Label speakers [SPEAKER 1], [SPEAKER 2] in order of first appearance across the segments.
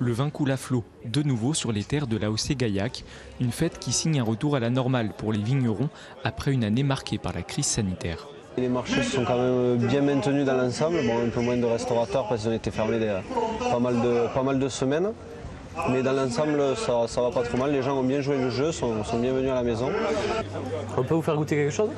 [SPEAKER 1] Le vin coule à flot, de nouveau sur les terres de l'AOC-Gaillac, une fête qui signe un retour à la normale pour les vignerons après une année marquée par la crise sanitaire.
[SPEAKER 2] Les marchés sont quand même bien maintenus dans l'ensemble, un peu moins de restaurateurs parce qu'ils ont été fermés pas mal de semaines. Mais dans l'ensemble, ça va pas trop mal, les gens ont bien joué le jeu, sont bienvenus à la maison.
[SPEAKER 3] On peut vous faire goûter quelque chose?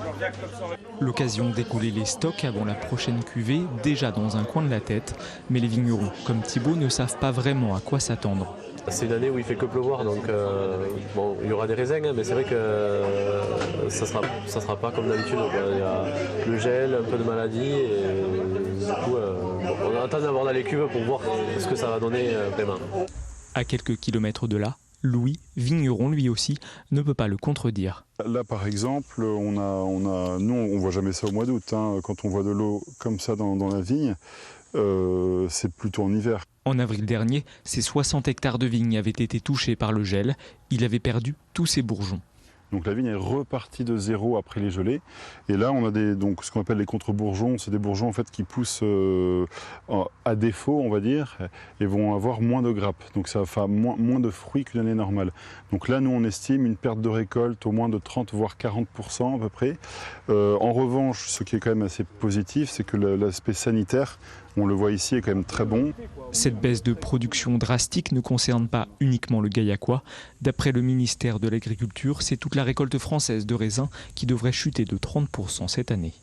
[SPEAKER 1] L'occasion d'écouler les stocks avant la prochaine cuvée, déjà dans un coin de la tête, mais les vignerons, comme Thibaut, ne savent pas vraiment à quoi s'attendre.
[SPEAKER 3] C'est une année où il fait que pleuvoir, donc il y aura des raisins, mais c'est vrai que ça sera pas comme d'habitude. Il y a le gel, un peu de maladie, et du coup, on attend d'avoir dans les cuves pour voir ce que ça va donner vraiment.
[SPEAKER 1] À quelques kilomètres de là, Louis, vigneron lui aussi, ne peut pas le contredire.
[SPEAKER 4] Là par exemple, nous on voit jamais ça au mois d'août. Quand on voit de l'eau comme ça dans la vigne, c'est plutôt en hiver.
[SPEAKER 1] En avril dernier, ces 60 hectares de vignes avaient été touchés par le gel. Il avait perdu tous ses bourgeons.
[SPEAKER 4] Donc la vigne est repartie de zéro après les gelées. Et là, on a ce qu'on appelle les contre-bourgeons. C'est des bourgeons en fait, qui poussent à défaut, on va dire, et vont avoir moins de grappes. Donc ça va faire moins de fruits qu'une année normale. Donc là, nous, on estime une perte de récolte au moins de 30 voire 40% à peu près. En revanche, ce qui est quand même assez positif, c'est que l'aspect sanitaire, on le voit ici, est quand même très bon.
[SPEAKER 1] Cette baisse de production drastique ne concerne pas uniquement le Gaillacois. D'après le ministère de l'Agriculture, c'est toute la récolte française de raisins qui devrait chuter de 30% cette année.